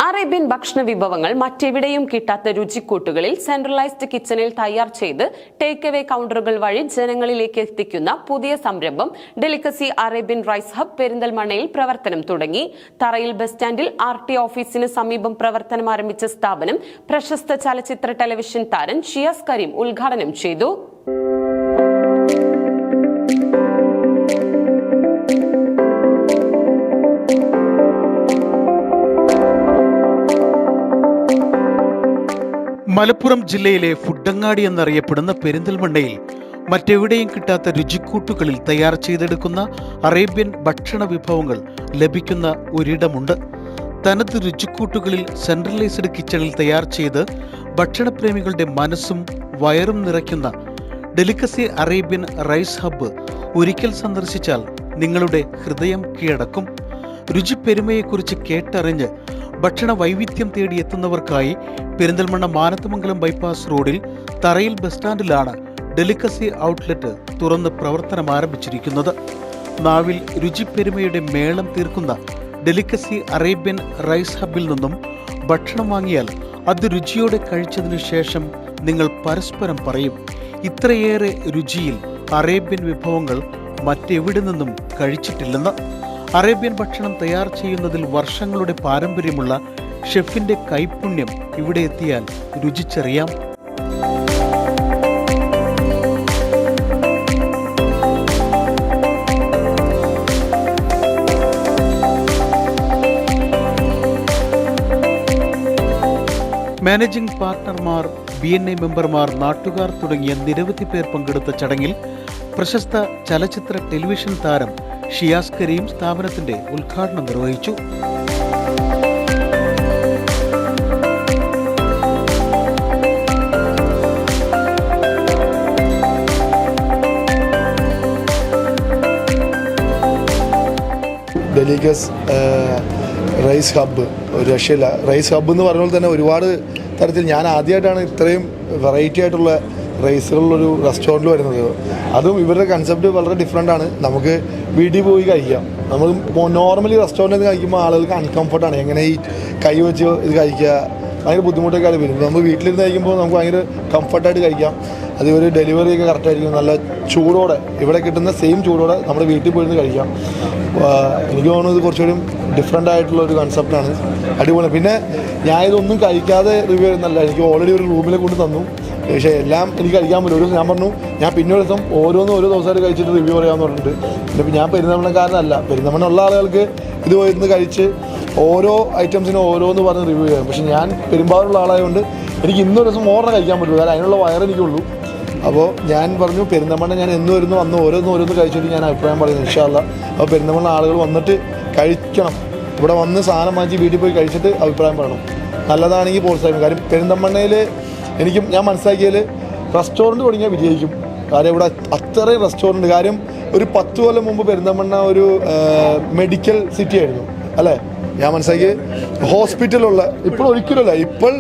Arabian ഭക്ഷണ വിഭവങ്ങൾ മറ്റെവിടെയും കിട്ടാത്ത രുചിക്കൂട്ടുകളിൽ സെൻട്രലൈസ്ഡ് കിച്ചണിൽ തയ്യാർ ചെയ്ത് ടേക്ക് അവേ കൗണ്ടറുകൾ വഴി ജനങ്ങളിലേക്ക് എത്തിക്കുന്ന പുതിയ സംരംഭം ഡെലിക്കസി അറേബ്യൻ റൈസ് ഹബ് പെരിന്തൽമണ്ണയിൽ പ്രവർത്തനം തുടങ്ങി. തറയിൽ ബസ് സ്റ്റാൻഡിൽ RT ഓഫീസിന് സമീപം പ്രവർത്തനം ആരംഭിച്ച സ്ഥാപനം പ്രശസ്ത ചലച്ചിത്ര ടെലിവിഷൻ താരം ഷിയാസ് കരീം ഉദ്ഘാടനം ചെയ്തു. മലപ്പുറം ജില്ലയിലെ ഫുഡങ്ങാടി എന്നറിയപ്പെടുന്ന പെരിന്തൽമണ്ണയിൽ മറ്റെവിടെയും കിട്ടാത്ത രുചിക്കൂട്ടുകളിൽ തയ്യാർ ചെയ്തെടുക്കുന്ന അറേബ്യൻ ഭക്ഷണ വിഭവങ്ങൾ ലഭിക്കുന്ന ഒരിടമുണ്ട്. തനത് രുചിക്കൂട്ടുകളിൽ സെൻട്രലൈസ്ഡ് കിച്ചണിൽ തയ്യാർ ചെയ്ത് ഭക്ഷണപ്രേമികളുടെ മനസ്സും വയറും നിറയ്ക്കുന്ന ഡെലിക്കസി അറേബ്യൻ റൈസ് ഹബ്ബ് ഒരിക്കൽ സന്ദർശിച്ചാൽ നിങ്ങളുടെ ഹൃദയം കീഴടക്കും. രുചിപ്പെരുമയെക്കുറിച്ച് കേട്ടറിഞ്ഞ് ഭക്ഷണ വൈവിധ്യം തേടി എത്തുന്നവർക്കായി പെരിന്തൽമണ്ണ മാനത്തമംഗലം ബൈപ്പാസ് റോഡിൽ തറയിൽ ബസ് സ്റ്റാൻഡിലാണ് ഡെലിക്കസി ഔട്ട്ലെറ്റ് തുറന്ന് പ്രവർത്തനം ആരംഭിച്ചിരിക്കുന്നത്. നാവിൽ രുചിപ്പെരുമയുടെ മേളം തീർക്കുന്ന ഡെലിക്കസി അറേബ്യൻ റൈസ് ഹബ്ബിൽ നിന്നും ഭക്ഷണം വാങ്ങിയാൽ അത് രുചിയോടെ കഴിച്ചതിനു ശേഷം നിങ്ങൾ പരസ്പരം പറയും, ഇത്രയേറെ രുചിയിൽ അറേബ്യൻ വിഭവങ്ങൾ മറ്റെവിടെ നിന്നും കഴിച്ചിട്ടില്ലെന്ന്. അറേബ്യൻ ഭക്ഷണം തയ്യാർ ചെയ്യുന്നതിൽ വർഷങ്ങളുടെ പാരമ്പര്യമുള്ള ഷെഫിന്റെ കൈപുണ്യം ഇവിടെ എത്തിയാൽ രുചിച്ചറിയാം. മാനേജിംഗ് പാർട്ണർമാർ, BNA മെമ്പർമാർ, നാട്ടുകാർ തുടങ്ങിയ നിരവധി പേർ പങ്കെടുത്ത ചടങ്ങിൽ പ്രശസ്ത ചലച്ചിത്ര ടെലിവിഷൻ താരം ഷിയാസ് കരീം സ്ഥാപനത്തിന്റെ ഉദ്ഘാടനം നിർവഹിച്ചു. ഡെലിക്കസ് റൈസ് ഹബ്ബ് ഒരു രക്ഷയില്ല. റൈസ് ഹബ്ബ് എന്ന് പറഞ്ഞാൽ തന്നെ ഒരുപാട് തരത്തിൽ ഞാൻ ആദ്യമായിട്ടാണ് ഇത്രയും വെറൈറ്റി ആയിട്ടുള്ള റൈസുകളുള്ളൊരു റെസ്റ്റോറൻറ്റിൽ വരുന്നത്. അതും ഇവരുടെ കൺസെപ്റ്റ് വളരെ ഡിഫറെൻ്റ് ആണ്. നമുക്ക് വീട്ടിൽ പോയി കഴിക്കാം. നമ്മൾ നോർമലി റെസ്റ്റോറൻറ്റിൽ കഴിക്കുമ്പോൾ ആളുകൾക്ക് അൺകംഫർട്ടാണ്. എങ്ങനെ ഈ കൈ വെച്ച് ഇത് കഴിക്കുക, ഭയങ്കര ബുദ്ധിമുട്ടൊക്കെ ആയിട്ട് വരും. നമ്മൾ വീട്ടിലിരുന്ന് കഴിക്കുമ്പോൾ നമുക്ക് ഭയങ്കര കംഫർട്ടായിട്ട് കഴിക്കാം. അത് ഒരു ഡെലിവറിയൊക്കെ കറക്റ്റായിരിക്കും. നല്ല ചൂടോടെ ഇവിടെ കിട്ടുന്ന സെയിം ചൂടോടെ നമ്മുടെ വീട്ടിൽ പോയിരുന്ന് കഴിക്കാം. എനിക്ക് തോന്നുന്നത് കുറച്ചുകൂടി ഡിഫറെൻ്റ് ആയിട്ടുള്ള ഒരു കൺസെപ്റ്റാണ്. അടിപൊളി. പിന്നെ ഞാൻ ഇതൊന്നും കഴിക്കാതെ റിവ്യൂ ചെയ്യുന്നല്ല. എനിക്ക് ഓൾറെഡി ഒരു റൂമിൽ കൊണ്ട് തന്നു. പക്ഷേ എല്ലാം എനിക്ക് കഴിക്കാൻ പറ്റും. ഒരു ദിവസം ഞാൻ പറഞ്ഞു, ഞാൻ പിന്നെ ഒരു ദിവസം ഓരോ ദിവസമായിട്ട് കഴിച്ചിട്ട് റിവ്യൂ പറയാമെന്ന് പറഞ്ഞിട്ടുണ്ട്. പിന്നെ ഞാൻ പെരിന്തൽമണ്ണക്കാരനല്ല. പെരിന്തൽമണ്ണ ആളുകൾക്ക് ഇത് പോയിരുന്ന് കഴിച്ച് ഓരോ ഐറ്റംസിനും ഓരോന്ന് പറഞ്ഞ് റിവ്യൂ ചെയ്യാം. പക്ഷേ ഞാൻ പെരുമ്പാവൂരുള്ള ആളായതുകൊണ്ട് എനിക്ക് ഇന്നൊരു ദിവസം ഓർഡർ കഴിക്കാൻ പറ്റുള്ളൂ. കാരണം അതിനുള്ള വയറ് എനിക്കുള്ളൂ. അപ്പോൾ ഞാൻ പറഞ്ഞു, പെരിന്തൽമണ്ണ ഞാൻ എന്ന് വരുന്നു അന്ന് ഓരോന്ന് കഴിച്ചിട്ട് ഞാൻ അഭിപ്രായം പറയുന്നു ഇൻഷാ അല്ലാഹ്. അപ്പോൾ പെരിന്തൽമണ്ണ ആളുകൾ വന്നിട്ട് കഴിക്കണം. ഇവിടെ വന്ന് സാധനം വാങ്ങിച്ച് വീട്ടിൽ പോയി കഴിച്ചിട്ട് അഭിപ്രായം പറയണം. നല്ലതാണെങ്കിൽ പ്രോത്സാഹിക്കും. കാര്യം പെരിന്തൽമണ്ണയിൽ ഞാൻ മനസ്സിലാക്കിയതിൽ റെസ്റ്റോറൻറ്റ് തുടങ്ങിയാൽ വിജയിക്കും. കാര്യം ഇവിടെ അത്രയും റെസ്റ്റോറൻറ്റ്. കാര്യം ഒരു 10 കൊല്ലം മുമ്പ് പെരിന്തൽമണ്ണ ഒരു മെഡിക്കൽ സിറ്റി ആയിരുന്നു അല്ലേ? ഞാൻ മനസ്സിലാക്കി ഹോസ്പിറ്റലുള്ള ഇപ്പോൾ ഒരിക്കലുമല്ല. ഇപ്പോൾ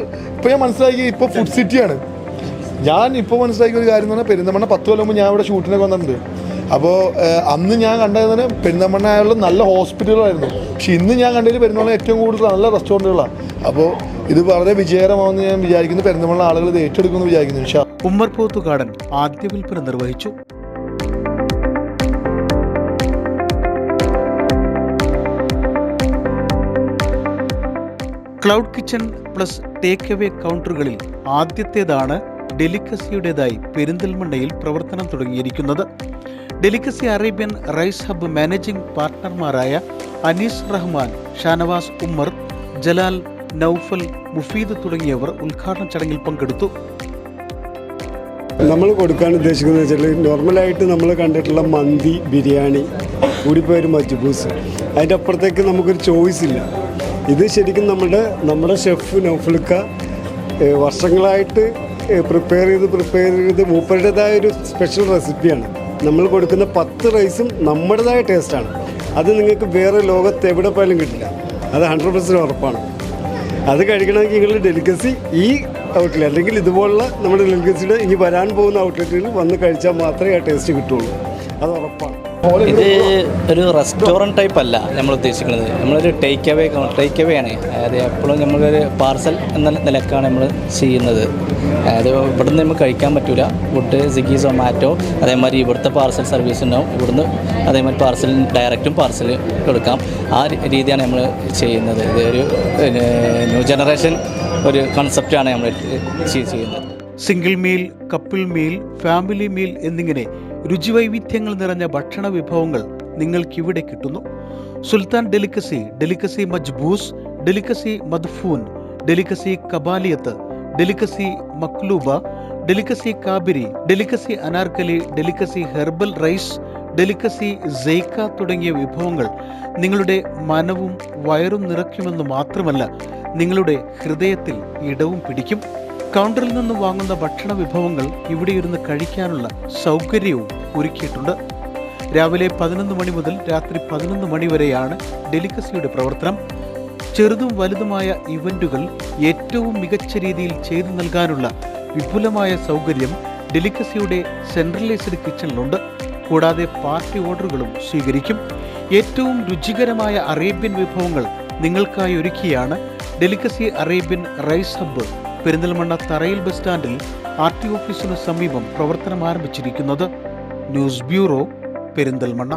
ഞാൻ മനസ്സിലാക്കി ഇപ്പോൾ ഫുഡ് സിറ്റിയാണ്. ഞാൻ ഇപ്പോൾ മനസ്സിലാക്കിയ ഒരു കാര്യം എന്ന് പറഞ്ഞാൽ പെരിന്തൽമണ്ണ 10 കൊല്ലം മുമ്പ് ഞാൻ ഇവിടെ ഷൂട്ടിനൊക്കെ വന്നിട്ടുണ്ട്. അപ്പോൾ അന്ന് ഞാൻ കണ്ടതിന് പെരിന്തൽമണ്ണയുള്ള നല്ല ഹോസ്പിറ്റലുകളായിരുന്നു. പക്ഷെ ഇന്ന് ഞാൻ കണ്ടതിൽ പെരിന്തൽമണ്ണ ഏറ്റവും കൂടുതൽ നല്ല റെസ്റ്റോറൻറ്റുകളാണ്. അപ്പോൾ ഇത് വളരെ വിജയകരമാണെന്ന് ഞാൻ വിചാരിക്കുന്നു. പെരിന്തൽമണ്ണ ആളുകൾ ഇത് ഏറ്റെടുക്കുമെന്ന് വിചാരിക്കുന്നു. ഇൻഷാ അല്ലാഹ്. ഉമ്മർ പോത്തുകാടൻ ആദ്യ വിൽപ്പന നിർവഹിച്ചു. Cloud kitchen plus take away കൗണ്ടറുകളിൽ ആദ്യത്തേതാണ് ഡെലിക്കസിയുടേതായി പെരിന്തൽമണ്ണയിൽ പ്രവർത്തനം തുടങ്ങിയിരിക്കുന്നത്. Delicacy Arabian Rice Hub managing പാർട്ണർമാരായ അനീസ് റഹ്മാൻ, ഷാനവാസ് ഉമ്മർ, ജലാൽ, നൌഫൽ, മുഫീദ് തുടങ്ങിയവർ ഉദ്ഘാടന ചടങ്ങിൽ പങ്കെടുത്തു. നമ്മൾ കൊടുക്കാൻ ഉദ്ദേശിക്കുന്നത് വെച്ചാൽ നോർമലായിട്ട് നമ്മൾ കണ്ടിട്ടുള്ള മന്തി, ബിരിയാണി, കൂടിപ്പോയൊരു മജ്ബൂസ്, അതിൻ്റെ അപ്പുറത്തേക്ക് നമുക്കൊരു ചോയ്സ് ഇല്ല. ഇത് ശരിക്കും നമ്മുടെ ഷെഫ് നൗഫൽക്ക വർഷങ്ങളായിട്ട് പ്രിപ്പയർ ചെയ്ത് മൂപ്പരുടേതായ ഒരു സ്പെഷ്യൽ റെസിപ്പിയാണ്. നമ്മൾ കൊടുക്കുന്ന 10 റൈസും നമ്മുടേതായ ടേസ്റ്റാണ്. അത് നിങ്ങൾക്ക് വേറെ ലോകത്ത് എവിടെ പോയാലും കിട്ടില്ല. അത് 100% ഉറപ്പാണ്. അത് കഴിക്കണമെങ്കിൽ നിങ്ങൾ ഡെലിക്കസി ഈ ഔട്ട്ലെറ്റ് അല്ലെങ്കിൽ ഇതുപോലുള്ള നമ്മുടെ ഡെലിക്കസിയുടെ ഇനി വരാൻ പോകുന്ന ഔട്ട്ലെറ്റുകളിൽ വന്ന് കഴിച്ചാൽ മാത്രമേ ആ ടേസ്റ്റ് കിട്ടുള്ളൂ. അത് ഉറപ്പാണ്. ഇത് ഒരു റെസ്റ്റോറൻറ്റ് ടൈപ്പ് അല്ല നമ്മൾ ഉദ്ദേശിക്കുന്നത്. നമ്മളൊരു ടേക്ക് അവേ ആണ്. അതായത് എപ്പോഴും നമ്മളൊരു പാർസൽ എന്ന നിലക്കാണ് നമ്മൾ ചെയ്യുന്നത്. അതായത് ഇവിടുന്ന് നമുക്ക് കഴിക്കാൻ പറ്റില്ല ഫുഡ്. സ്വിഗ്ഗി, സൊമാറ്റോ, അതേമാതിരി ഇവിടുത്തെ പാർസൽ സർവീസ് ഉണ്ടാവും. ഇവിടുന്ന് അതേമാതിരി പാർസൽ ഡയറക്റ്റും പാർസൽ കൊടുക്കാം. ആ രീതിയാണ് നമ്മൾ ചെയ്യുന്നത്. ഇത് ഒരു ന്യൂ ജനറേഷൻ ഒരു കൺസെപ്റ്റാണ് നമ്മൾ ചെയ്യുന്നത്. Single meal, couple meal, family meal എന്നിങ്ങനെ രുചിവൈവിധ്യങ്ങൾ നിറഞ്ഞ ഭക്ഷണ വിഭവങ്ങൾ നിങ്ങൾക്കിവിടെ കിട്ടുന്നു. സുൽത്താൻ ഡെലിക്കസി, ഡെലിക്കസി മജ്ബൂസ്, ഡെലിക്കസി മദ്ഫൂൻ, ഡെലിക്കസി കബാലിയത്ത്, ഡെലിക്കസി മക്ലൂബ, ഡെലിക്കസി കാബിരി, Delicacy Anarkali, Delicacy herbal rice, Delicacy സെയ്ക്ക തുടങ്ങിയ വിഭവങ്ങൾ നിങ്ങളുടെ മനവും വയറും നിറയ്ക്കുമെന്ന് മാത്രമല്ല, നിങ്ങളുടെ ഹൃദയത്തിൽ ഇടവും പിടിക്കും. കൗണ്ടറിൽ നിന്ന് വാങ്ങുന്ന ഭക്ഷണ വിഭവങ്ങൾ ഇവിടെ ഇരുന്ന് കഴിക്കാനുള്ള സൗകര്യവും ഒരുക്കിയിട്ടുണ്ട്. രാവിലെ 11 മണി മുതൽ രാത്രി 11 മണി വരെയാണ് ഡെലിക്കസിയുടെ പ്രവർത്തനം. ചെറുതും വലുതുമായ ഇവന്റുകൾ ഏറ്റവും മികച്ച രീതിയിൽ ചെയ്തു നൽകാനുള്ള വിപുലമായ സൗകര്യം ഡെലിക്കസിയുടെ സെൻട്രലൈസ്ഡ് കിച്ചണിലുണ്ട്. കൂടാതെ പാർട്ടി ഓർഡറുകളും സ്വീകരിക്കും. ഏറ്റവും രുചികരമായ അറേബ്യൻ വിഭവങ്ങൾ നിങ്ങൾക്കായി ഒരുക്കിയാണ് Delicacy Arabian Rice Hub Perinthalmanna തറയിൽ ബസ് സ്റ്റാൻഡിൽ RT ഓഫീസിനു സമീപം പ്രവർത്തനം ആരംഭിച്ചിരിക്കുന്നത്. News bureau, Perinthalmanna.